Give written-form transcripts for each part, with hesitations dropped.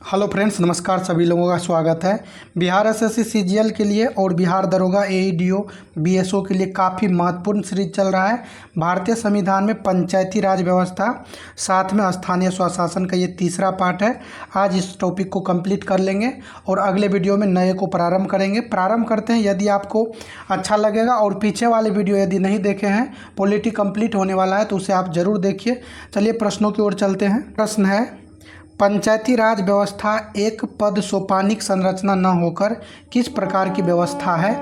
Hello friends, नमस्कार। सभी लोगों का स्वागत है। बिहार एसएससी सीजीएल के लिए और बिहार दरोगा एईडीओ बीएसओ के लिए काफ़ी महत्वपूर्ण सीरीज चल रहा है। भारतीय संविधान में पंचायती राज व्यवस्था, साथ में स्थानीय स्वशासन का ये तीसरा पार्ट है। आज इस टॉपिक को कंप्लीट कर लेंगे और अगले वीडियो में नए को प्रारंभ करेंगे। प्रारंभ करते हैं। यदि आपको अच्छा लगेगा और पीछे वाले वीडियो यदि नहीं देखे हैं, पॉलिटी कंप्लीट होने वाला है, तो उसे आप ज़रूर देखिए। चलिए प्रश्नों की ओर चलते हैं। प्रश्न है, पंचायती राज व्यवस्था एक पद सोपानिक संरचना न होकर किस प्रकार की व्यवस्था है?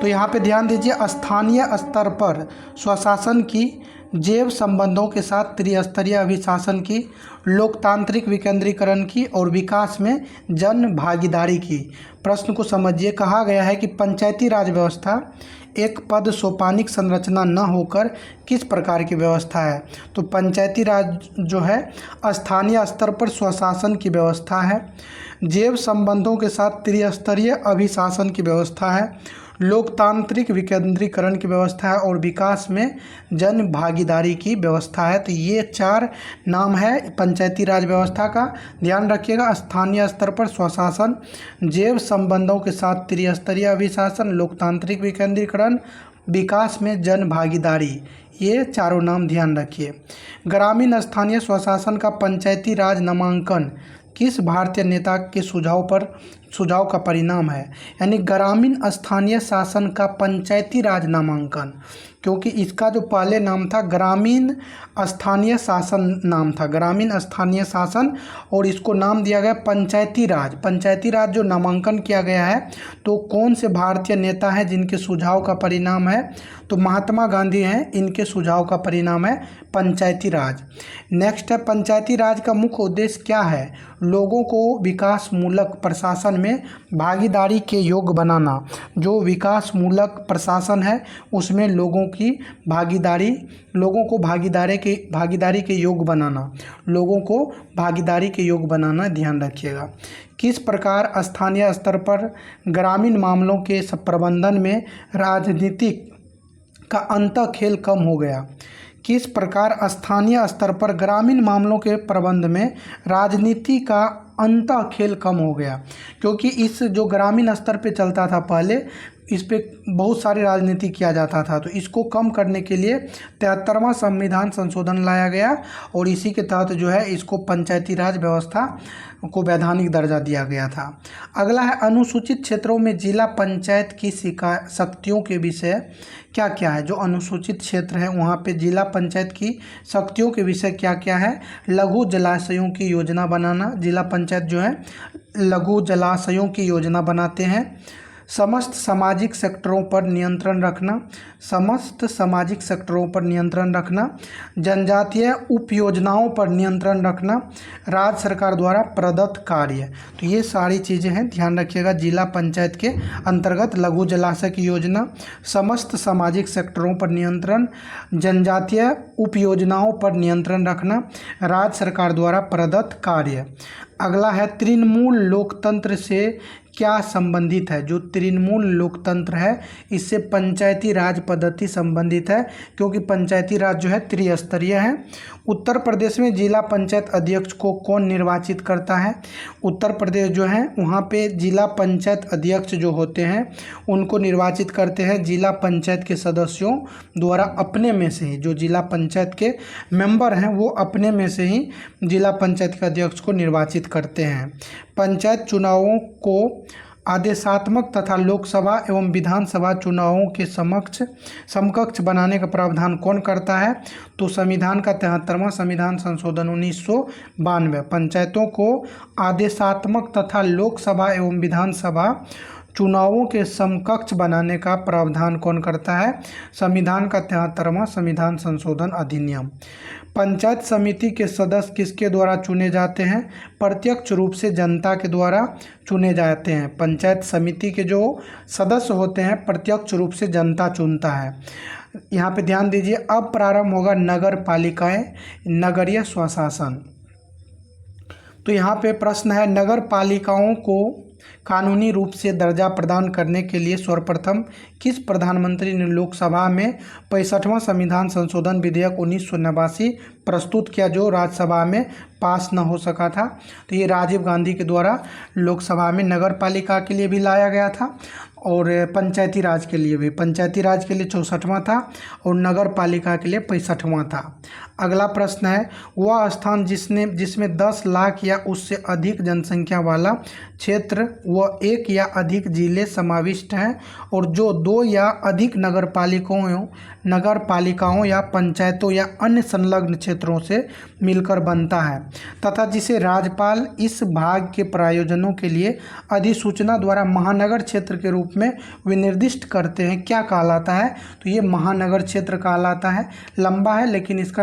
तो यहाँ पे ध्यान दीजिए, स्थानीय स्तर पर स्वशासन की, जैव संबंधों के साथ त्रिस्तरीय अभिशासन की, लोकतांत्रिक विकेंद्रीकरण की और विकास में जन भागीदारी की। प्रश्न को समझिए। कहा गया है कि पंचायती राज व्यवस्था एक पद सोपानिक संरचना न होकर किस प्रकार की व्यवस्था है? तो पंचायती राज जो है स्थानीय स्तर पर स्वशासन की व्यवस्था है, जैव संबंधों के साथ त्रिस्तरीय अभिशासन की व्यवस्था है, लोकतांत्रिक विकेंद्रीकरण की व्यवस्था है और विकास में जन भागीदारी की व्यवस्था है। तो ये चार नाम है पंचायती राज व्यवस्था का। ध्यान रखिएगा, स्थानीय स्तर पर स्वशासन, जैव संबंधों के साथ त्रिस्तरीय अभिशासन, लोकतांत्रिक विकेंद्रीकरण, विकास में जन भागीदारी, ये चारों नाम ध्यान रखिए। ग्रामीण स्थानीय स्वशासन का पंचायती राज नामांकन किस भारतीय नेता के सुझाव का परिणाम है? यानी ग्रामीण स्थानीय शासन का पंचायती राज नामांकन, क्योंकि इसका जो पहले नाम था ग्रामीण स्थानीय शासन नाम था, ग्रामीण स्थानीय शासन, और इसको नाम दिया गया पंचायती राज। पंचायती राज जो नामांकन किया गया है, तो कौन से भारतीय नेता हैं जिनके सुझाव का परिणाम है? तो महात्मा गांधी हैं, इनके सुझाव का परिणाम है पंचायती राज। नेक्स्ट है, पंचायती राज का मुख्य उद्देश्य क्या है? लोगों को विकास मूलक प्रशासन में भागीदारी के योग्य बनाना। जो विकास मूलक प्रशासन है उसमें लोगों को भागीदारी के योग्य बनाना, लोगों को भागीदारी के योग्य बनाना, ध्यान रखिएगा। किस प्रकार स्थानीय स्तर पर ग्रामीण मामलों के प्रबंधन में राजनीतिक का अंतःखेल कम हो गया? किस प्रकार स्थानीय स्तर पर ग्रामीण मामलों के प्रबंध में राजनीति का अंतःखेल कम हो गया? क्योंकि इस जो ग्रामीण स्तर पे चलता था पहले, इस पे बहुत सारी राजनीति किया जाता था, तो इसको कम करने के लिए 73वां संविधान संशोधन लाया गया और इसी के तहत जो है इसको पंचायती राज व्यवस्था को वैधानिक दर्जा दिया गया था। अगला है, अनुसूचित क्षेत्रों में जिला पंचायत की शक्तियों के विषय क्या क्या है? जो अनुसूचित क्षेत्र है वहाँ पे जिला पंचायत की शक्तियों के विषय क्या क्या है? लघु जलाशयों की योजना बनाना, जिला पंचायत जो है लघु जलाशयों की योजना बनाते हैं। समस्त सामाजिक सेक्टरों पर नियंत्रण रखना, समस्त सामाजिक सेक्टरों पर नियंत्रण रखना, जनजातीय उपयोजनाओं पर नियंत्रण रखना, राज्य सरकार द्वारा प्रदत्त कार्य। तो ये सारी चीज़ें हैं, ध्यान रखिएगा। जिला पंचायत के अंतर्गत लघु जलाशय की योजना, समस्त सामाजिक सेक्टरों पर नियंत्रण, जनजातीय उपयोजनाओं पर नियंत्रण रखना, राज्य सरकार द्वारा प्रदत्त कार्य। अगला है, तृणमूल लोकतंत्र से क्या संबंधित है? जो तृणमूल लोकतंत्र है इससे पंचायती राज पद्धति संबंधित है, क्योंकि पंचायती राज जो है त्रिस्तरीय है। उत्तर प्रदेश में जिला पंचायत अध्यक्ष को कौन निर्वाचित करता है? उत्तर प्रदेश जो है वहाँ पे जिला पंचायत अध्यक्ष जो होते हैं उनको निर्वाचित करते हैं जिला पंचायत के सदस्यों द्वारा, अपने में से ही। जो जिला पंचायत के मेंबर हैं वो अपने में से ही जिला पंचायत के अध्यक्ष को निर्वाचित करते हैं। पंचायत चुनावों को आदेशात्मक तथा लोकसभा एवं विधानसभा चुनावों के समकक्ष बनाने का प्रावधान कौन करता है? तो संविधान का 73वां संविधान संशोधन 1992 पंचायतों को आदेशात्मक तथा लोकसभा एवं विधानसभा चुनावों के समकक्ष बनाने का प्रावधान कौन करता है? संविधान का 73वां संविधान संशोधन अधिनियम। पंचायत समिति के सदस्य किसके द्वारा चुने जाते हैं? प्रत्यक्ष रूप से जनता के द्वारा चुने जाते हैं। पंचायत समिति के जो सदस्य होते हैं प्रत्यक्ष रूप से जनता चुनता है। यहाँ पे ध्यान दीजिए, अब प्रारंभ होगा नगर पालिकाएं, नगरीय स्वशासन। तो यहाँ पे प्रश्न है, नगर पालिकाओं को कानूनी रूप से दर्जा प्रदान करने के लिए सर्वप्रथम किस प्रधानमंत्री ने लोकसभा में 65वां संविधान संशोधन विधेयक 1989 प्रस्तुत किया, जो राज्यसभा में पास न हो सका था? तो ये राजीव गांधी के द्वारा लोकसभा में नगर पालिका के लिए भी लाया गया था और पंचायती राज के लिए भी। पंचायती राज के लिए 64वां था और नगर पालिका के लिए 65वां था। अगला प्रश्न है, वह स्थान जिसमें 10 लाख या उससे अधिक जनसंख्या वाला क्षेत्र व एक या अधिक जिले समाविष्ट हैं और जो 2 या अधिक नगर पालिकाओं या पंचायतों या अन्य संलग्न क्षेत्रों से मिलकर बनता है, तथा जिसे राज्यपाल इस भाग के प्रायोजनों के लिए अधिसूचना द्वारा महानगर क्षेत्र के रूप में विनिर्दिष्ट करते हैं, क्या कहलाता है? तो ये महानगर क्षेत्र कहलाता है। लंबा है लेकिन इसका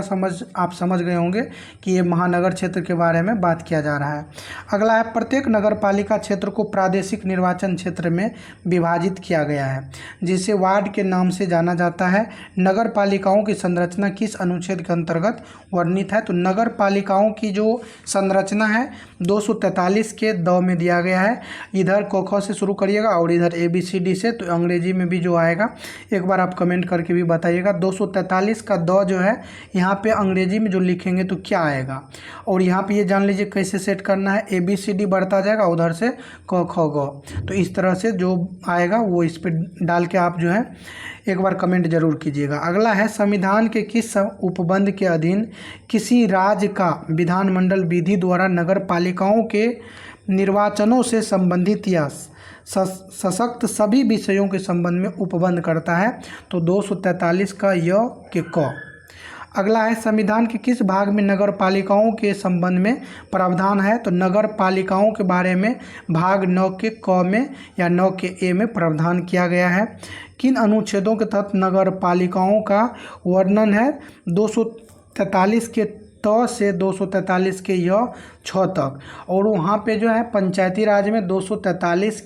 आप समझ गए होंगे कि ये महानगर क्षेत्र के बारे में बात किया जा रहा है। अगला है, प्रत्येक नगर पालिका क्षेत्र को प्रादेशिक निर्वाचन क्षेत्र में विभाजित किया गया है, जिसे वार्ड के नाम से जाना जाता है। नगर पालिकाओं की संरचना किस अनुच्छेद के अंतर्गत वर्णित है? तो नगर पालिकाओं की जो संरचना है 243 के द में दिया गया है। इधर क ख से शुरू करिएगा और इधर ABCD से, तो अंग्रेजी में भी जो आएगा एक बार आप कमेंट करके भी बताइएगा। 243 का द जो है यहाँ पे अंग्रेजी में जो लिखेंगे तो क्या आएगा, और यहाँ पे ये जान लीजिए कैसे सेट करना है। ABCD बढ़ता जाएगा, उधर से क ख ग, तो इस तरह से जो आएगा वो इस पर डाल के आप जो है एक बार कमेंट जरूर कीजिएगा। अगला है, संविधान के किस उपबंध के अधीन किसी राज्य का विधानमंडल विधि द्वारा नगर पालिकाओं के निर्वाचनों से संबंधित या सशक्त सभी विषयों के संबंध में उपबंध करता है? तो 243 का य के क। अगला है, संविधान के किस भाग में नगर पालिकाओं के संबंध में प्रावधान है? तो नगर पालिकाओं के बारे में भाग 9 के क में या 9 के ए में प्रावधान किया गया है। किन अनुच्छेदों के तहत नगर पालिकाओं का वर्णन है? 243 के त से 243 के य 6 तक, और वहाँ पे जो है पंचायती राज में 243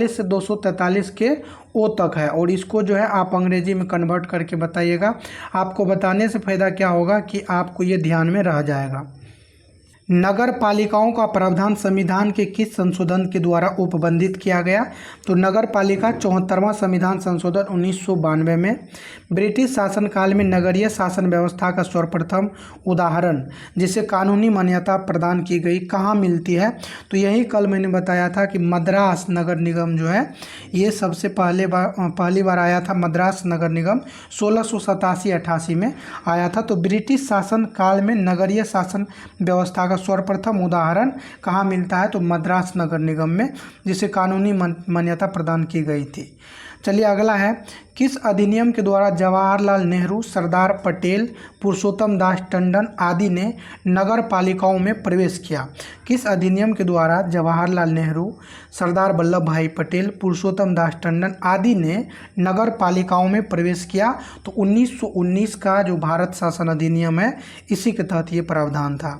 से 243 के ओ तक है, और इसको जो है आप अंग्रेजी में कन्वर्ट करके बताइएगा। आपको बताने से फ़ायदा क्या होगा कि आपको ये ध्यान में रह जाएगा। नगर पालिकाओं का प्रावधान संविधान के किस संशोधन के द्वारा उपबंधित किया गया? तो नगर पालिका 74वां संविधान संशोधन 1992 में। ब्रिटिश शासनकाल में नगरीय शासन व्यवस्था का सर्वप्रथम उदाहरण जिसे कानूनी मान्यता प्रदान की गई कहाँ मिलती है? तो यही कल मैंने बताया था कि मद्रास नगर निगम जो है ये सबसे पहली बार आया था। मद्रास नगर निगम 1687-88 में आया था। तो ब्रिटिश शासन काल में नगरीय शासन व्यवस्था का सर्वप्रथम उदाहरण कहाँ मिलता है? तो मद्रास नगर निगम में, जिसे कानूनी मान्यता प्रदान की गई थी। चलिए अगला है, किस अधिनियम के द्वारा जवाहरलाल नेहरू, सरदार पटेल, पुरुषोत्तम दास टंडन आदि ने नगर पालिकाओं में प्रवेश किया? किस अधिनियम के द्वारा जवाहरलाल नेहरू, सरदार वल्लभ भाई पटेल, पुरुषोत्तम दास टंडन आदि ने नगर पालिकाओं में प्रवेश किया? तो 1919 का जो भारत शासन अधिनियम है इसी के तहत ये प्रावधान था।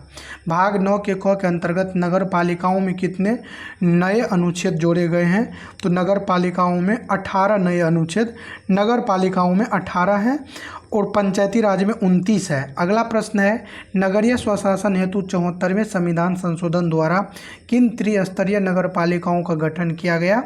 भाग 9 के क के अंतर्गत नगर पालिकाओं में कितने नए अनुच्छेद जोड़े गए हैं? तो नगर पालिकाओं में 18 नए अनुच्छेद, नगर पालिकाओं में 18 हैं और पंचायती राज में 29 है। अगला प्रश्न है, नगरीय स्वशासन हेतु 74वें संविधान संशोधन द्वारा किन त्रिस्तरीय नगर पालिकाओं का गठन किया गया?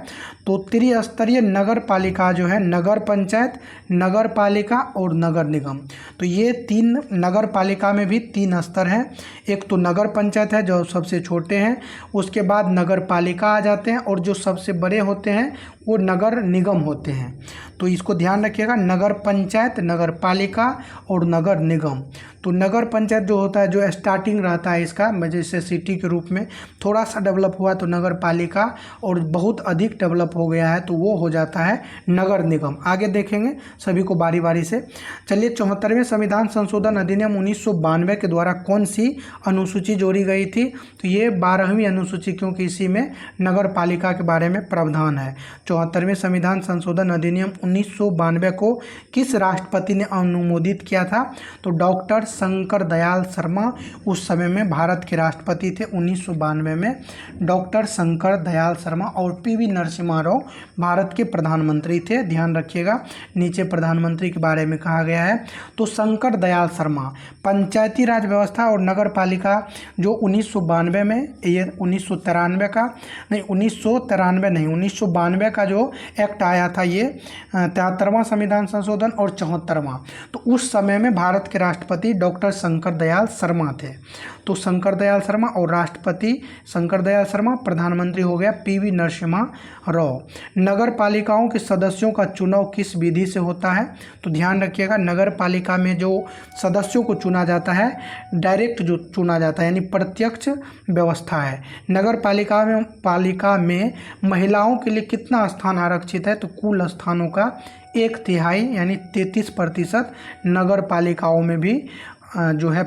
तो त्रिस्तरीय नगर पालिका जो है नगर पंचायत, नगर पालिका और नगर निगम। तो ये 3 नगर पालिका में भी 3 स्तर हैं। एक तो नगर पंचायत है जो सबसे छोटे हैं, उसके बाद नगर पालिका आ जाते हैं और जो सबसे बड़े होते हैं वो नगर निगम होते हैं। तो इसको ध्यान रखिएगा, नगर पंचायत, नगर पालिका और नगर निगम। तो नगर पंचायत जो होता है, जो स्टार्टिंग रहता है इसका, जैसे सिटी के रूप में थोड़ा सा डेवलप हुआ तो नगर पालिका, और बहुत अधिक डेवलप हो गया है तो वो हो जाता है नगर निगम। आगे देखेंगे सभी को बारी बारी से। चलिए, 74वें संविधान संशोधन अधिनियम 1992 के द्वारा कौन सी अनुसूची जोड़ी गई थी? तो ये 12वीं अनुसूची, क्योंकि इसी में नगर पालिका के बारे में प्रावधान है। 74वें संविधान संशोधन अधिनियम 1992 को किस राष्ट्रपति ने अनुमोदित किया था? तो डॉक्टर शंकर दयाल शर्मा उस समय में भारत के राष्ट्रपति थे 1992 में, डॉक्टर शंकर दयाल शर्मा। और पीवी नरसिम्हा राव भारत के प्रधानमंत्री थे, ध्यान रखिएगा, नीचे प्रधानमंत्री के बारे में कहा गया है। तो शंकर दयाल शर्मा पंचायती राज व्यवस्था और नगर पालिका जो 1992 में, ये 1993 का नहीं, 1992 का जो एक्ट आया था, ये 73वां संविधान संशोधन और 74वां, तो उस समय में भारत के राष्ट्रपति डॉक्टर शंकर दयाल शर्मा थे। तो शंकर दयाल शर्मा और राष्ट्रपति शंकर दयाल शर्मा, प्रधानमंत्री हो गया पीवी नरसिम्हा राव। नगर पालिकाओं के सदस्यों का चुनाव किस विधि से होता है? तो ध्यान रखिएगा, नगर पालिका में जो सदस्यों को चुना जाता है, डायरेक्ट जो चुना जाता है, यानी प्रत्यक्ष व्यवस्था है। नगर पालिका में महिलाओं के लिए कितना स्थान आरक्षित है? तो कुल स्थानों का 1/3 यानी 33% नगर पालिकाओं में भी जो है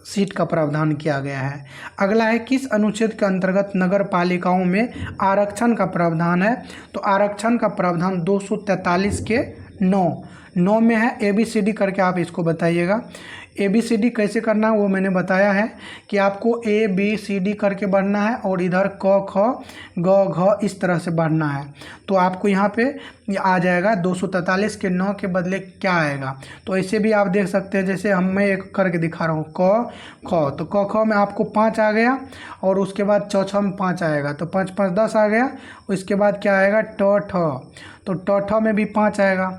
सीट का प्रावधान किया गया है। अगला है, किस अनुच्छेद के अंतर्गत नगर पालिकाओं में आरक्षण का प्रावधान है? तो आरक्षण का प्रावधान 243 के 9 में है। ABCD करके आप इसको बताइएगा। ABCD कैसे करना है वो मैंने बताया है कि आपको ABCD करके बढ़ना है और इधर क ख ग घ इस तरह से बढ़ना है। तो आपको यहाँ पे आ जाएगा 243 के 9 के बदले क्या आएगा? तो ऐसे भी आप देख सकते हैं, जैसे मैं एक करके दिखा रहा हूँ, क ख, तो क ख में आपको 5 आ गया और उसके बाद च छ में 5 आएगा, तो 5 5 10 आ गया। उसके बाद क्या आएगा? ट ठ, तो ट ठ में भी 5 आएगा,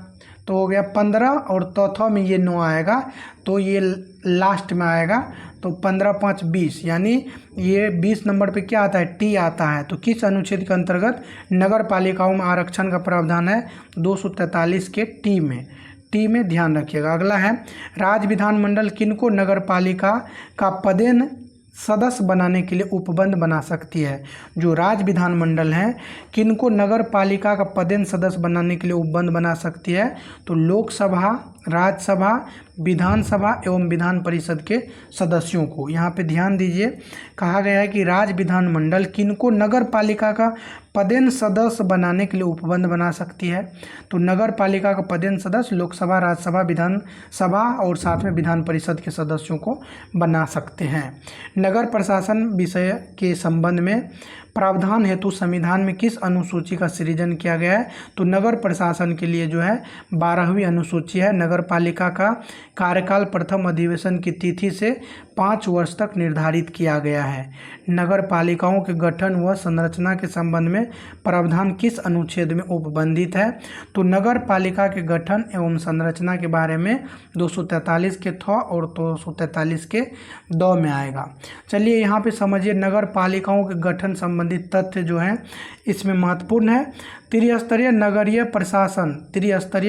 तो हो गया 15, और तौथा में ये 9 आएगा, तो ये लास्ट में आएगा, तो 15 5 20, यानी ये 20 नंबर पे क्या आता है? टी आता है। तो किस अनुच्छेद के अंतर्गत नगर पालिकाओं में आरक्षण का प्रावधान है? 243 के टी में ध्यान रखिएगा। अगला है, राज्य विधानमंडल किनको नगर पालिका का पदेन सदस्य बनाने के लिए उपबंध बना सकती है? जो राज्य विधानमंडल है, किनको नगर पालिका का पदेन सदस्य बनाने के लिए उपबंध बना सकती है? तो लोकसभा, राज्यसभा, विधानसभा एवं विधान परिषद के सदस्यों को। यहाँ पे ध्यान दीजिए, कहा गया है कि राज्य विधानमंडल किनको नगर पालिका का पदेन सदस्य बनाने के लिए उपबंध बना सकती है? तो नगर पालिका का पदेन सदस्य लोकसभा, राज्यसभा, विधानसभा और साथ में विधान परिषद के सदस्यों को बना सकते हैं। नगर प्रशासन विषय के संबंध में प्रावधान हेतु संविधान में किस अनुसूची का सृजन किया गया है? तो नगर प्रशासन के लिए जो है 12वीं अनुसूची है। नगर पालिका का कार्यकाल प्रथम अधिवेशन की तिथि से 5 वर्ष तक निर्धारित किया गया है। नगर पालिकाओं के गठन व संरचना के संबंध में प्रावधान किस अनुच्छेद में उपबंधित है? तो नगर पालिका के गठन एवं संरचना के बारे में 243 के थ और 243 के द में आएगा। चलिए यहाँ पे समझिए, नगर पालिकाओं के गठन संबंधित तथ्य जो हैं इसमें महत्वपूर्ण है। त्रिस्तरीय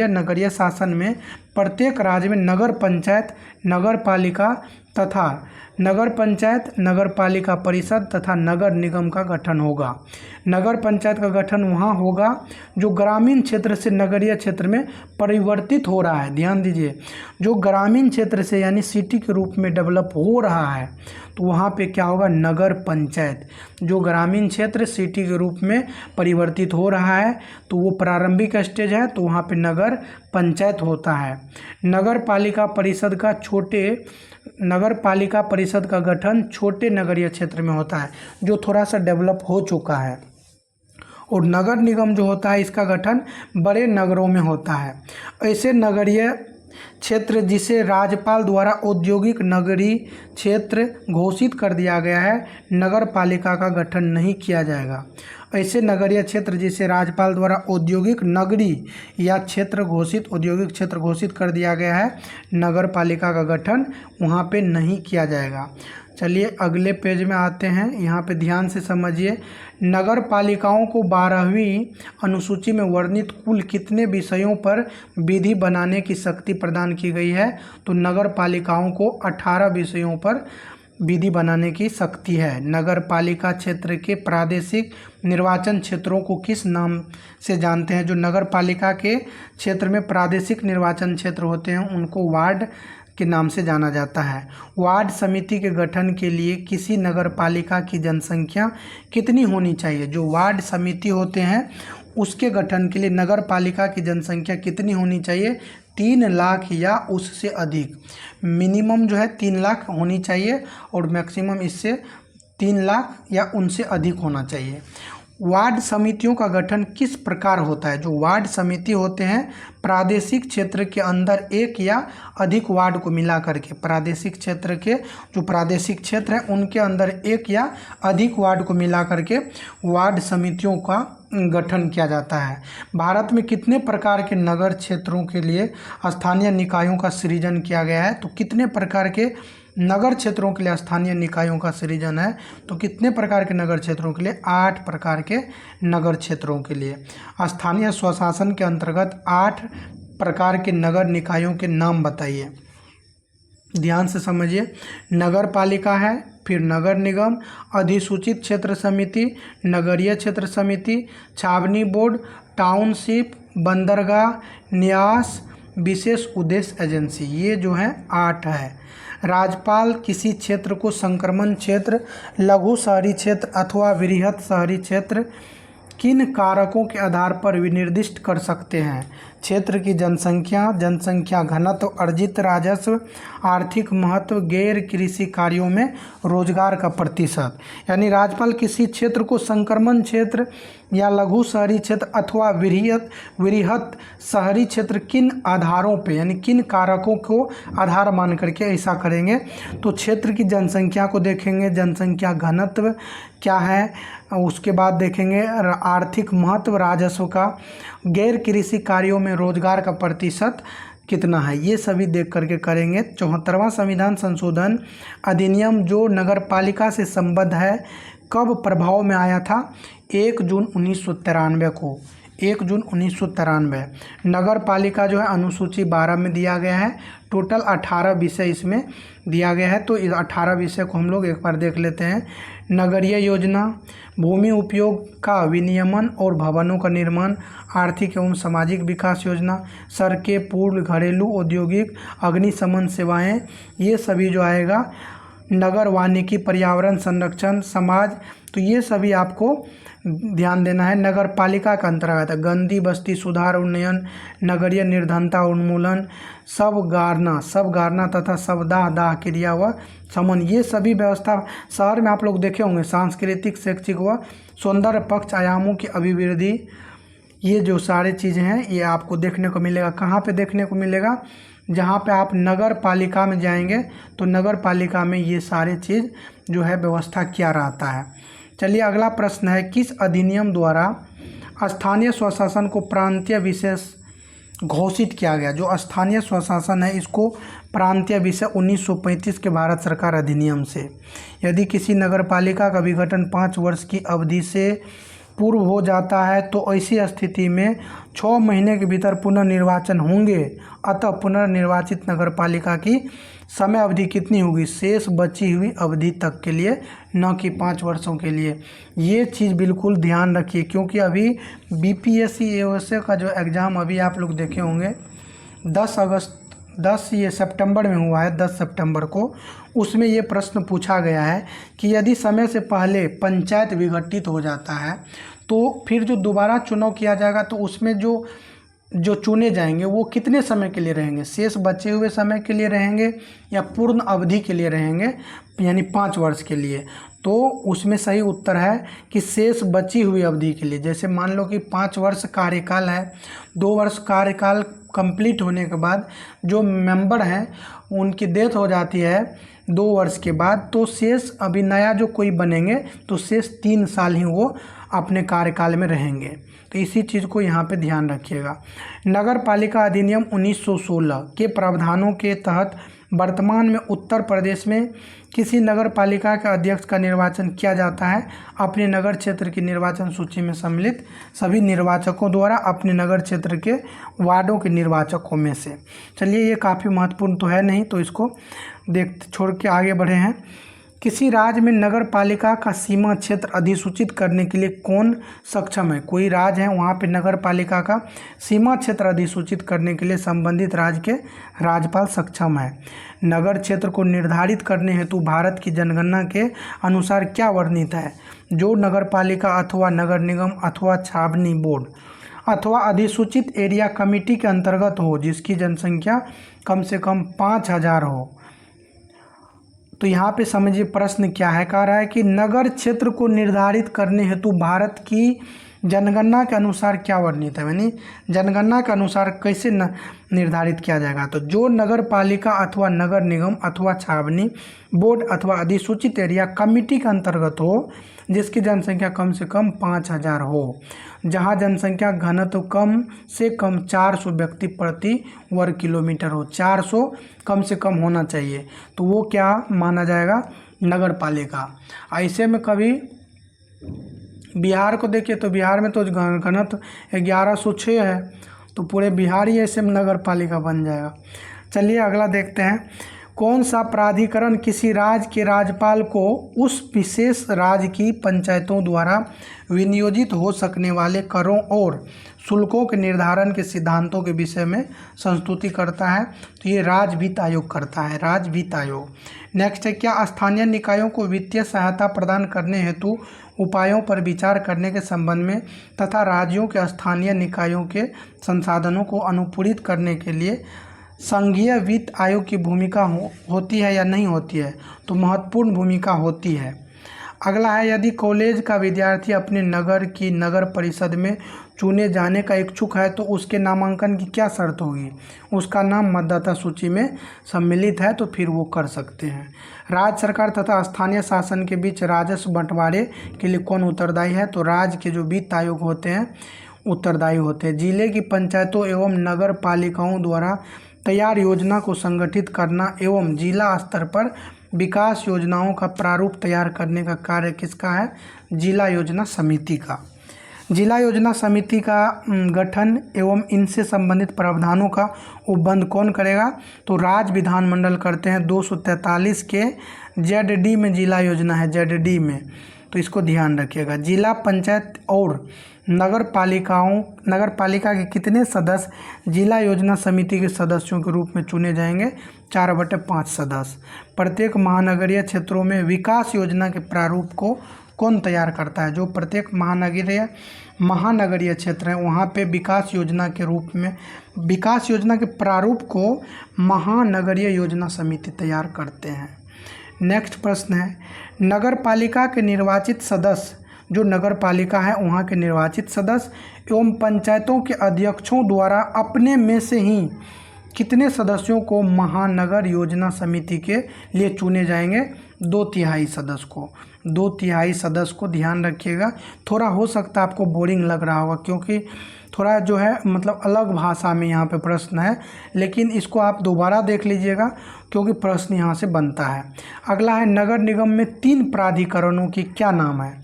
नगरीय शासन में प्रत्येक राज्य में नगर पंचायत, नगर पालिका तथा नगर पंचायत, नगर पालिका परिषद तथा नगर निगम का गठन होगा। नगर पंचायत का गठन वहाँ होगा जो ग्रामीण क्षेत्र से नगरीय क्षेत्र में परिवर्तित हो रहा है। ध्यान दीजिए, जो ग्रामीण क्षेत्र से यानी सिटी के रूप में डेवलप हो रहा है, तो वहाँ पे क्या होगा? नगर पंचायत। जो ग्रामीण क्षेत्र सिटी के रूप में परिवर्तित हो रहा है, तो वो प्रारंभिक स्टेज है, तो वहाँ पे नगर पंचायत होता है। नगर पालिका परिषद का गठन छोटे नगरीय क्षेत्र में होता है, जो थोड़ा सा डेवलप हो चुका है। और नगर निगम जो होता है, इसका गठन बड़े नगरों में होता है। ऐसे नगरीय क्षेत्र जिसे राज्यपाल द्वारा औद्योगिक नगरीय क्षेत्र घोषित कर दिया गया है, नगर पालिका का गठन नहीं किया जाएगा। ऐसे नगरीय क्षेत्र जिसे राज्यपाल द्वारा औद्योगिक नगरी या औद्योगिक क्षेत्र घोषित कर दिया गया है, नगर पालिका का गठन वहाँ पे नहीं किया जाएगा। चलिए अगले पेज में आते हैं। यहाँ पे ध्यान से समझिए, नगर पालिकाओं को 12वीं अनुसूची में वर्णित कुल कितने विषयों पर विधि बनाने की शक्ति प्रदान की गई है? तो नगर पालिकाओं को 18 विषयों पर विधि बनाने की शक्ति है। नगर पालिका क्षेत्र के प्रादेशिक निर्वाचन क्षेत्रों को किस नाम से जानते हैं? जो नगर पालिका के क्षेत्र में प्रादेशिक निर्वाचन क्षेत्र होते हैं, उनको वार्ड के नाम से जाना जाता है। वार्ड समिति के गठन के लिए किसी नगर पालिका की जनसंख्या कितनी होनी चाहिए? जो वार्ड समिति होते हैं उसके गठन के लिए नगर पालिका की जनसंख्या कितनी होनी चाहिए? 3 लाख या उससे अधिक। मिनिमम जो है 3 लाख होनी चाहिए और मैक्सिमम इससे 3 लाख या उनसे अधिक होना चाहिए। वार्ड समितियों का गठन किस प्रकार होता है? जो वार्ड समिति होते हैं प्रादेशिक क्षेत्र के अंदर एक या अधिक वार्ड को मिला करके, प्रादेशिक क्षेत्र के जो प्रादेशिक क्षेत्र हैं उनके अंदर एक या अधिक वार्ड को मिला करके वार्ड समितियों का गठन किया जाता है। भारत में कितने प्रकार के नगर क्षेत्रों के लिए स्थानीय निकायों का सृजन किया गया है? तो कितने प्रकार के नगर क्षेत्रों के लिए स्थानीय निकायों का सृजन है? तो कितने प्रकार के नगर क्षेत्रों के लिए? 8 प्रकार के नगर क्षेत्रों के लिए। स्थानीय स्वशासन के अंतर्गत 8 प्रकार के नगर निकायों के नाम बताइए। ध्यान से समझिए। नगर पालिका है, फिर नगर निगम, अधिसूचित क्षेत्र समिति, नगरीय क्षेत्र समिति, छावनी बोर्ड, टाउनशिप, बंदरगाह, न्यास, विशेष उद्देश्य एजेंसी। ये जो है 8 है। राज्यपाल किसी क्षेत्र को संक्रमण क्षेत्र, लघु शहरी क्षेत्र अथवा वृहत शहरी क्षेत्र किन कारकों के आधार पर विनिर्दिष्ट कर सकते हैं? क्षेत्र की जनसंख्या, जनसंख्या घनत्व, अर्जित राजस्व, आर्थिक महत्व, गैर कृषि कार्यों में रोजगार का प्रतिशत। यानी राज्यपाल किसी क्षेत्र को संक्रमण क्षेत्र या लघु शहरी क्षेत्र अथवा वृहत शहरी क्षेत्र किन आधारों पे यानी किन कारकों को आधार मान करके ऐसा करेंगे? तो क्षेत्र की जनसंख्या को देखेंगे, जनसंख्या घनत्व क्या है, उसके बाद देखेंगे आर्थिक महत्व राजस्व का, गैर कृषि कार्यों में रोजगार का प्रतिशत कितना है, ये सभी देख करके करेंगे। 74वां संविधान संशोधन अधिनियम जो नगर पालिका से संबद्ध है कब प्रभाव में आया था? 1 जून 1993 को, 1 जून 1993। नगर पालिका जो है अनुसूची 12 में दिया गया है। टोटल 18 विषय इसमें दिया गया है, तो इस 18 विषय को हम लोग एक बार देख लेते हैं। नगरीय योजना, भूमि उपयोग का विनियमन और भवनों का निर्माण, आर्थिक एवं सामाजिक विकास योजना, सड़कें, पुल, घरेलू, औद्योगिक, अग्निशमन सेवाएं, ये सभी जो आएगा। नगर वानिकी, पर्यावरण संरक्षण, समाज, तो ये सभी आपको ध्यान देना है। नगर पालिका का अंतर्गत गंदी बस्ती सुधार उन्नयन, नगरीय निर्धनता उन्मूलन, सबगारना तथा सबदाह दाह क्रिया व समन, ये सभी व्यवस्था शहर में आप लोग देखे होंगे। सांस्कृतिक, शैक्षिक व सौंदर्य पक्ष आयामों की अभिवृद्धि, ये जो सारे चीज़ें हैं ये आपको देखने को मिलेगा। कहाँ पे देखने को मिलेगा? जहाँ पे आप नगर पालिका में जाएंगे तो नगर पालिका में ये सारे चीज़ जो है व्यवस्था किया रहता है। चलिए अगला प्रश्न है, किस अधिनियम द्वारा स्थानीय स्वशासन को प्रांतीय विशेष घोषित किया गया? जो स्थानीय स्वशासन है इसको प्रांतीय विषय 1935 के भारत सरकार अधिनियम से। यदि किसी नगर पालिका का विघटन 5 वर्ष की अवधि से पूर्व हो जाता है तो ऐसी स्थिति में 6 महीने के भीतर पुनर्निर्वाचन होंगे। अतः पुनर्निर्वाचित नगरपालिका की समय अवधि कितनी होगी? शेष बची हुई अवधि तक के लिए, न कि 5 वर्षों के लिए। ये चीज़ बिल्कुल ध्यान रखिए, क्योंकि अभी बीपीएससी एओएसए का जो एग्ज़ाम अभी आप लोग देखे होंगे 10 ये सितंबर में हुआ है, 10 सितंबर को। उसमें ये प्रश्न पूछा गया है कि यदि समय से पहले पंचायत विघटित हो जाता है तो फिर जो दोबारा चुनाव किया जाएगा तो उसमें जो चुने जाएंगे वो कितने समय के लिए रहेंगे? शेष बचे हुए समय के लिए रहेंगे या पूर्ण अवधि के लिए रहेंगे, यानी 5 वर्ष के लिए? तो उसमें सही उत्तर है कि शेष बची हुई अवधि के लिए। जैसे मान लो कि 5 वर्ष कार्यकाल है, 2 वर्ष कार्यकाल कंप्लीट होने के बाद जो मेंबर हैं उनकी डेथ हो जाती है 2 वर्ष के बाद, तो शेष अभी नया जो कोई बनेंगे तो शेष 3 साल ही वो अपने कार्यकाल में रहेंगे। तो इसी चीज़ को यहाँ पे ध्यान रखिएगा। नगर पालिका अधिनियम 1916 के प्रावधानों के तहत वर्तमान में उत्तर प्रदेश में किसी नगर पालिका के अध्यक्ष का निर्वाचन किया जाता है अपने नगर क्षेत्र की निर्वाचन सूची में सम्मिलित सभी निर्वाचकों द्वारा अपने नगर क्षेत्र के वार्डों के निर्वाचकों में से। चलिए ये काफ़ी महत्वपूर्ण तो है नहीं, तो इसको छोड़ के आगे बढ़े हैं। किसी राज्य में नगर पालिका का सीमा क्षेत्र अधिसूचित करने के लिए कौन सक्षम है? कोई राज्य है, वहाँ पे नगर पालिका का सीमा क्षेत्र अधिसूचित करने के लिए संबंधित राज्य के राज्यपाल सक्षम है। नगर क्षेत्र को निर्धारित करने हेतु भारत की जनगणना के अनुसार क्या वर्णित है? जो नगर पालिका अथवा नगर निगम अथवा छावनी बोर्ड अथवा अधिसूचित एरिया कमेटी के अंतर्गत हो, जिसकी जनसंख्या कम से कम 5000 हो। तो यहाँ पे समझिए प्रश्न क्या है, कह रहा है कि नगर क्षेत्र को निर्धारित करने हेतु भारत की जनगणना के अनुसार क्या वर्णित है, यानी जनगणना के अनुसार कैसे निर्धारित किया जाएगा। तो जो नगर पालिका अथवा नगर निगम अथवा छावनी बोर्ड अथवा अधिसूचित एरिया कमेटी के अंतर्गत हो, जिसकी जनसंख्या कम से कम 5000 हो, जहां जनसंख्या घनत्व कम से कम 400 व्यक्ति प्रति वर्ग किलोमीटर हो, 400 कम से कम होना चाहिए, तो वो क्या माना जाएगा? नगर पालिका। ऐसे में कभी बिहार को देखिए तो बिहार में तो घनत्व 1106 है, तो पूरे बिहार ही ऐसे में नगर पालिका बन जाएगा। चलिए अगला देखते हैं। कौन सा प्राधिकरण किसी राज्य के राज्यपाल को उस विशेष राज्य की पंचायतों द्वारा विनियोजित हो सकने वाले करों और शुल्कों के निर्धारण के सिद्धांतों के विषय में संस्तुति करता है? तो ये राज्य वित्त आयोग करता है, राज्य वित्त आयोग। नेक्स्ट है, क्या स्थानीय निकायों को वित्तीय सहायता प्रदान करने हेतु उपायों पर विचार करने के संबंध में तथा राज्यों के स्थानीय निकायों के संसाधनों को अनुपूरित करने के लिए संघीय वित्त आयोग की भूमिका होती है या नहीं होती है? तो महत्वपूर्ण भूमिका होती है। अगला है, यदि कॉलेज का विद्यार्थी अपने नगर की नगर परिषद में चुने जाने का इच्छुक है तो उसके नामांकन की क्या शर्त होगी? उसका नाम मतदाता सूची में सम्मिलित है तो फिर वो कर सकते हैं। राज्य सरकार तथा स्थानीय शासन के बीच राजस्व बंटवारे के लिए कौन उत्तरदायी है? तो राज्य के जो वित्त आयोग होते हैं उत्तरदायी होते हैं। जिले की पंचायतों एवं नगर पालिकाओं द्वारा तैयार योजना को संगठित करना एवं जिला स्तर पर विकास योजनाओं का प्रारूप तैयार करने का कार्य किसका है? जिला योजना समिति का। जिला योजना समिति का गठन एवं इनसे संबंधित प्रावधानों का उपबंध कौन करेगा? तो राज्य विधानमंडल करते हैं। 243 के ZD में जिला योजना है, ZD में, तो इसको ध्यान रखिएगा। जिला पंचायत और नगर पालिका के कितने सदस्य जिला योजना समिति के सदस्यों के रूप में चुने जाएंगे? 4/5 सदस्य। प्रत्येक महानगरीय क्षेत्रों में विकास योजना के प्रारूप को कौन तैयार करता है? जो प्रत्येक महानगरीय क्षेत्र है वहाँ पे विकास योजना के रूप में विकास योजना के प्रारूप को महानगरीय योजना समिति तैयार करते हैं। नेक्स्ट प्रश्न है, नगर पालिका के निर्वाचित सदस्य, जो नगर पालिका है वहाँ के निर्वाचित सदस्य एवं पंचायतों के अध्यक्षों द्वारा अपने में से ही कितने सदस्यों को महानगर योजना समिति के लिए चुने जाएंगे? 2/3 सदस्य को। 2/3 सदस्य को ध्यान रखिएगा। थोड़ा हो सकता है आपको बोरिंग लग रहा होगा क्योंकि थोड़ा जो है मतलब अलग भाषा में यहाँ पे प्रश्न है, लेकिन इसको आप दोबारा देख लीजिएगा क्योंकि प्रश्न यहाँ से बनता है। अगला है, नगर निगम में 3 प्राधिकरणों की क्या नाम है?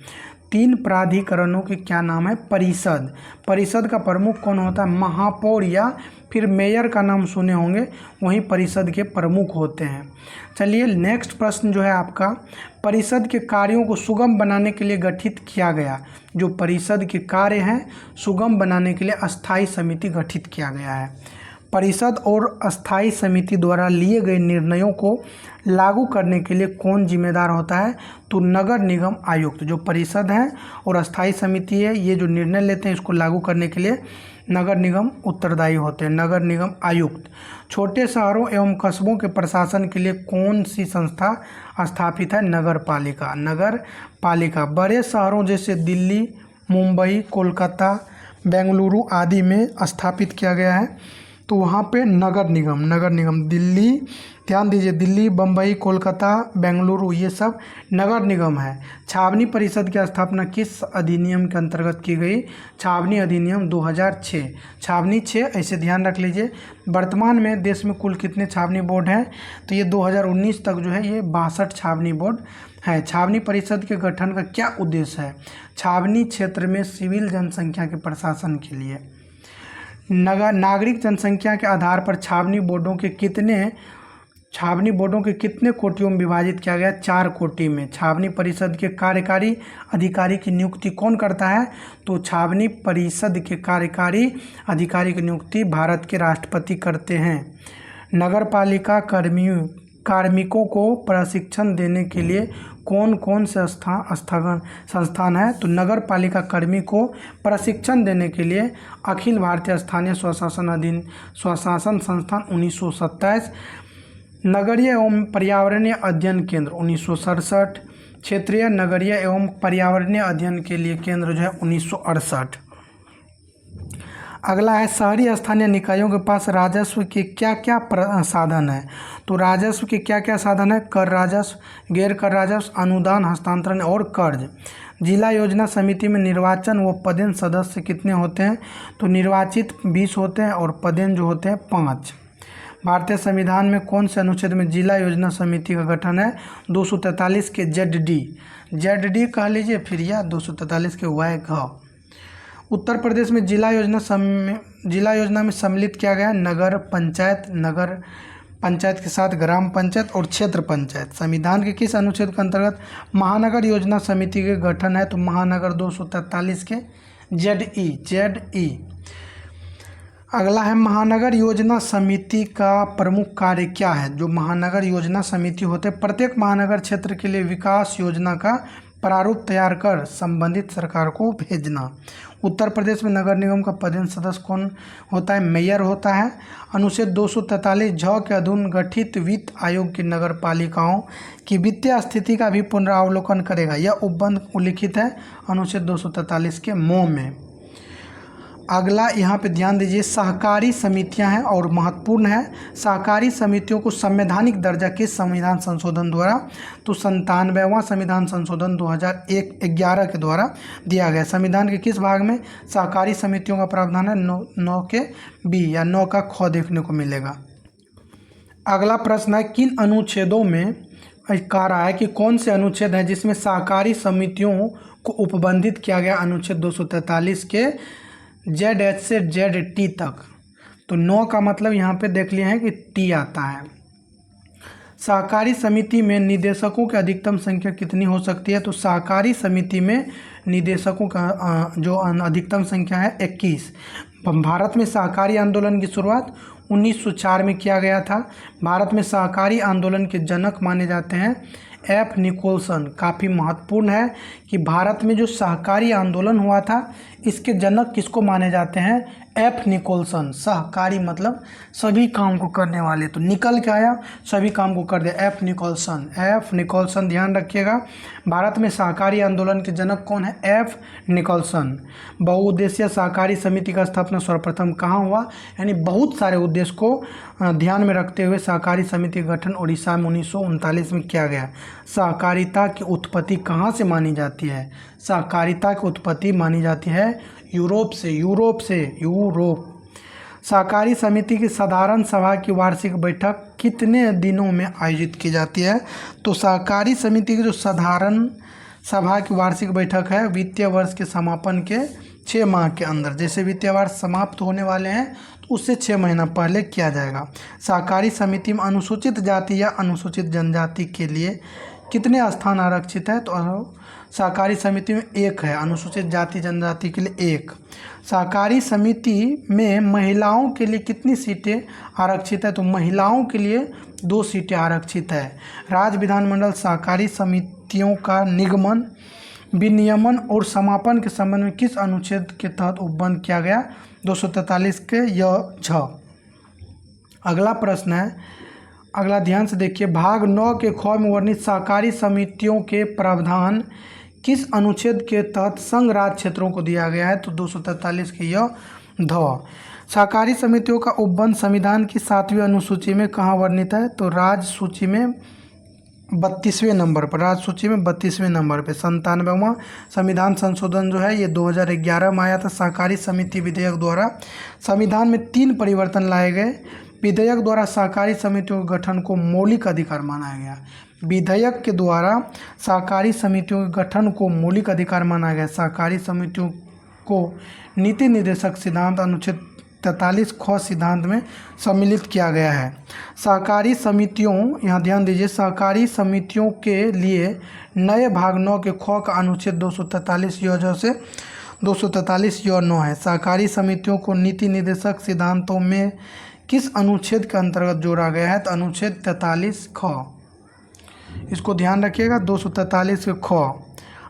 3 प्राधिकरणों के क्या नाम है? परिषद। परिषद का प्रमुख कौन होता है? महापौर या फिर मेयर का नाम सुने होंगे, वहीं परिषद के प्रमुख होते हैं। चलिए नेक्स्ट प्रश्न जो है आपका, परिषद के कार्यों को सुगम बनाने के लिए गठित किया गया, जो परिषद के कार्य हैं सुगम बनाने के लिए अस्थायी समिति गठित किया गया है। परिषद और अस्थायी समिति द्वारा लिए गए निर्णयों को लागू करने के लिए कौन जिम्मेदार होता है? तो नगर निगम आयुक्त। जो परिषद है और अस्थायी समिति है, ये जो निर्णय लेते हैं इसको लागू करने के लिए नगर निगम उत्तरदायी होते हैं, नगर निगम आयुक्त। छोटे शहरों एवं कस्बों के प्रशासन के लिए कौन सी संस्था स्थापित है? नगर पालिका। नगर पालिका बड़े शहरों जैसे दिल्ली, मुंबई, कोलकाता, बेंगलुरु आदि में स्थापित किया गया है, तो वहाँ पे नगर निगम दिल्ली, ध्यान दीजिए, दिल्ली, बम्बई, कोलकाता, बेंगलुरु, ये सब नगर निगम है। छावनी परिषद की स्थापना किस अधिनियम के अंतर्गत की गई? छावनी अधिनियम 2006। छावनी 6 ऐसे ध्यान रख लीजिए। वर्तमान में देश में कुल कितने छावनी बोर्ड हैं? तो ये 2019 तक जो है ये 62 छावनी बोर्ड है। छावनी परिषद के गठन का क्या उद्देश्य है? छावनी क्षेत्र में सिविल जनसंख्या के प्रशासन के लिए। नागरिक जनसंख्या के आधार पर छावनी बोर्डों के कितने छावनी बोर्डों के कितने कोटियों में विभाजित किया गया? 4 कोटि में। छावनी परिषद के कार्यकारी अधिकारी की नियुक्ति कौन करता है? तो छावनी परिषद के कार्यकारी अधिकारी की नियुक्ति भारत के राष्ट्रपति करते हैं। नगर पालिका कार्मिकों को प्रशिक्षण देने के लिए कौन कौन से संस्थान है? तो नगर पालिका कर्मी को प्रशिक्षण देने के लिए अखिल भारतीय स्थानीय स्वशासन संस्थान 1927, नगरीय एवं पर्यावरणीय अध्ययन केंद्र 1967, क्षेत्रीय नगरीय एवं पर्यावरणीय अध्ययन के लिए केंद्र जो है 1968। अगला है, शहरी स्थानीय निकायों के पास राजस्व के क्या क्या साधन है? तो राजस्व के क्या क्या साधन है? कर राजस्व, गैर कर राजस्व, अनुदान, हस्तांतरण और कर्ज। जिला योजना समिति में निर्वाचन व पदेन सदस्य कितने होते हैं? तो निर्वाचित 20 होते हैं और पदेन जो होते हैं 5। भारतीय संविधान में कौन से अनुच्छेद में जिला योजना समिति का गठन है? 243 के जेड कह लीजिए फिर या 243 के वाय घ। उत्तर प्रदेश में जिला योजना में सम्मिलित किया गया नगर पंचायत के साथ ग्राम पंचायत और क्षेत्र पंचायत। संविधान के किस अनुच्छेद के अंतर्गत महानगर योजना समिति के गठन है? तो महानगर 243 के जेड ई। अगला है, महानगर योजना समिति का प्रमुख कार्य क्या है? जो महानगर योजना समिति होते हैं प्रत्येक महानगर क्षेत्र के लिए विकास योजना का प्रारूप तैयार कर संबंधित सरकार को भेजना। उत्तर प्रदेश में नगर निगम का पदेन सदस्य कौन होता है? मेयर होता है। अनुच्छेद 243 झ के अधीन गठित वित्त आयोग की नगर पालिकाओं की वित्तीय स्थिति का भी पुनरावलोकन करेगा। यह उपबंध उल्लिखित है अनुच्छेद 243 के म में। अगला यहाँ पे ध्यान दीजिए, सहकारी समितियां हैं और महत्वपूर्ण है। सहकारी समितियों को संवैधानिक दर्जा किस संविधान संशोधन द्वारा? तो 97वां संविधान संशोधन 2011 के द्वारा दिया गया। संविधान के किस भाग में सहकारी समितियों का प्रावधान है? 9 के बी या 9 का ख देखने को मिलेगा। अगला प्रश्न है, किन अनुच्छेदों में कह रहा है कि कौन से अनुच्छेद हैं जिसमें सहकारी समितियों को उपबंधित किया गया? अनुच्छेद 243 के ZH से ZT तक। तो 9 का मतलब यहाँ पे देख लिया है कि T आता है। सहकारी समिति में निदेशकों की अधिकतम संख्या कितनी हो सकती है? तो सहकारी समिति में निदेशकों का जो अधिकतम संख्या है 21। भारत में सहकारी आंदोलन की शुरुआत 1904 में किया गया था। भारत में सहकारी आंदोलन के जनक माने जाते हैं F निकोलसन। काफ़ी महत्वपूर्ण है कि भारत में जो सहकारी आंदोलन हुआ था इसके जनक किसको माने जाते हैं? F Nicholson. सहकारी मतलब सभी काम को करने वाले, तो निकल के आया सभी काम को कर दिया, F निकोलसन ध्यान रखिएगा। भारत में सहकारी आंदोलन के जनक कौन है? F Nicholson. बहुउद्देशीय सहकारी समिति का स्थापना सर्वप्रथम कहाँ हुआ? यानी बहुत सारे उद्देश्य को ध्यान में रखते हुए सहकारी समिति का गठन उड़ीसा में 1939 में किया गया। सहकारिता की उत्पत्ति कहाँ से मानी जाती है? सहकारिता की उत्पत्ति मानी जाती है यूरोप से। सहकारी समिति की साधारण सभा की वार्षिक बैठक कितने दिनों में आयोजित की जाती है? तो सहकारी समिति की जो साधारण सभा की वार्षिक बैठक है वित्तीय वर्ष के समापन के 6 माह के अंदर, जैसे वित्तीय वर्ष समाप्त होने वाले हैं तो उससे 6 महीना पहले किया जाएगा। सहकारी समिति में अनुसूचित जाति या अनुसूचित जनजाति के लिए कितने स्थान आरक्षित है? तो सहकारी समिति में 1 है, अनुसूचित जाति जनजाति के लिए 1। सहकारी समिति में महिलाओं के लिए कितनी सीटें आरक्षित है? तो महिलाओं के लिए 2 सीटें आरक्षित है। राज्य विधानमंडल सहकारी समितियों का निगमन, विनियमन और समापन के संबंध में किस अनुच्छेद के तहत उपबंध किया गया? 243 के झ। अगला प्रश्न है, अगला ध्यान से देखिए, भाग 9 के ख में वर्णित सहकारी समितियों के प्रावधान किस अनुच्छेद के तहत संघ राज्य क्षेत्रों को दिया गया है? तो 243 के ध। सहकारी समितियों का उपबंध संविधान की 7वीं अनुसूची में कहाँ वर्णित है? तो राज्य सूची में 32वें नंबर पर, 97वां संविधान संशोधन जो है ये 2011 में आया था सहकारी समिति विधेयक द्वारा। संविधान में 3 परिवर्तन लाए गए। विधेयक द्वारा सहकारी समितियों के गठन को मौलिक अधिकार माना गया। विधेयक के द्वारा सहकारी समितियों के गठन को मौलिक अधिकार माना गया। सहकारी समितियों को नीति निर्देशक सिद्धांत अनुच्छेद 243 ख सिद्धांत में सम्मिलित किया गया है। सहकारी समितियों, यहाँ ध्यान दीजिए, सहकारी समितियों के लिए नए भाग 9 के ख का अनुच्छेद 243 य से 243 य 9 है। सहकारी समितियों को नीति निर्देशक सिद्धांतों में किस अनुच्छेद के अंतर्गत जोड़ा गया है? तो अनुच्छेद 43 ख, इसको ध्यान रखिएगा, 243 के ख।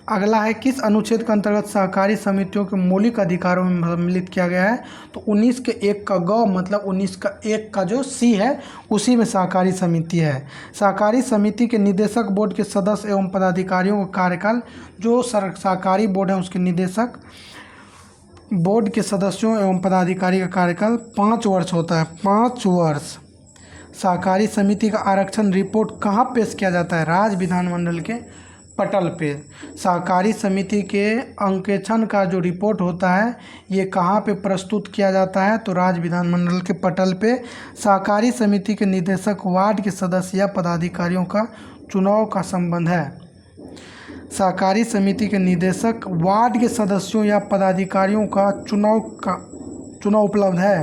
अगला है किस अनुच्छेद के अंतर्गत सहकारी समितियों के मौलिक अधिकारों में सम्मिलित किया गया है? तो 19 के 1 का ग, मतलब 19 का 1 का जो सी है उसी में सहकारी समिति है। सहकारी समिति के निदेशक बोर्ड के सदस्य एवं पदाधिकारियों का कार्यकाल, जो सहकारी बोर्ड है उसके निदेशक बोर्ड के सदस्यों एवं पदाधिकारी का कार्यकाल 5 वर्ष होता है, 5 वर्ष। सहकारी समिति का आरक्षण रिपोर्ट कहाँ पेश किया जाता है? राज्य विधानमंडल के पटल पे। सहकारी समिति के अंकेक्षण का जो रिपोर्ट होता है ये कहाँ पे प्रस्तुत किया जाता है? तो राज्य विधानमंडल के पटल पे। सहकारी समिति के निदेशक वार्ड के सदस्य या पदाधिकारियों का चुनाव का संबंध है। सहकारी समिति के निदेशक वार्ड के सदस्यों या पदाधिकारियों का चुनाव उपलब्ध है।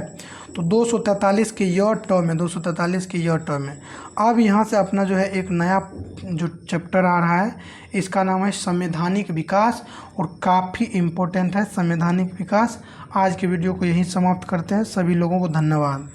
तो 243 के य टर्म में, 243 के य टर्म में। अब यहाँ से अपना जो है एक नया जो चैप्टर आ रहा है, इसका नाम है संवैधानिक विकास, और काफ़ी इम्पोर्टेंट है संवैधानिक विकास। आज के वीडियो को यहीं समाप्त करते हैं। सभी लोगों को धन्यवाद।